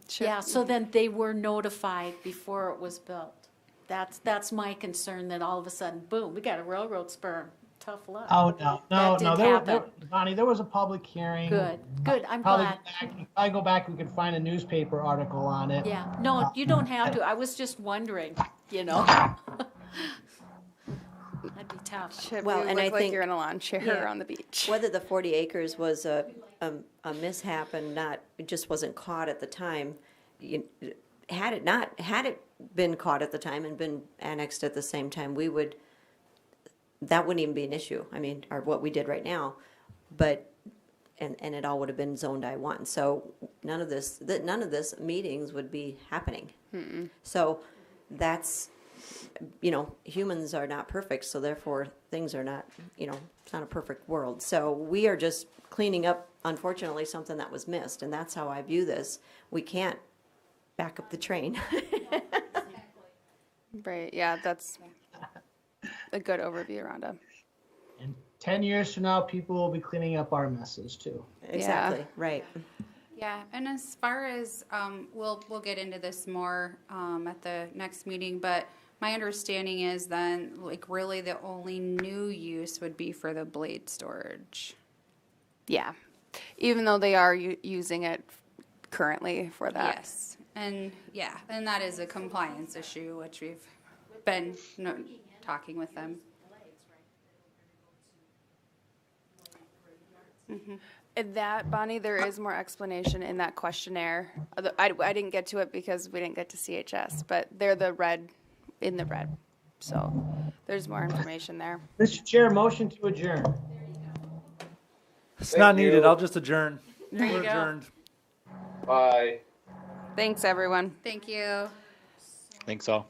Sure. Yeah, so then they were notified before it was built. That's my concern, that all of a sudden, boom, we got a railroad spur. Tough luck. Oh, no. Bonnie, there was a public hearing. Good, I'm Probably glad. If I go back, we could find a newspaper article on it. Yeah, no, you don't have to. I was just wondering, That'd be tough. Chip, Well, you and look I like think- you're in a lawn chair Yeah. on the beach. Whether the 40 acres was a mishap and it just wasn't caught at the time, had it been caught at the time and been annexed at the same time, that wouldn't even be an issue. I mean, or what we did right now, but, and it all would have been zoned I-1. So none of this meetings would be happening. So that's, humans are not perfect, so therefore things are not, it's not a perfect world. So we are just cleaning up, unfortunately, something that was missed, and that's how I view this. We can't back up the train. Right, yeah, that's a good overview, Rhonda. And 10 years from now, people will be cleaning up our messes too. Exactly, right. Yeah, and as far as, we'll get into this more at the next meeting, but my understanding is then, really the only new use would be for the blade storage. Yeah, even though they are using it currently for that. Yes, and that is a compliance issue, which we've been talking with them. And that, Bonnie, there is more explanation in that questionnaire. I didn't get to it because we didn't get to CHS, but they're in the red. So there's more information there. Mr. Chair, motion to adjourn. It's not needed. I'll just adjourn. There you We're go. adjourned. Bye. Thanks, everyone. Thank you. Think so.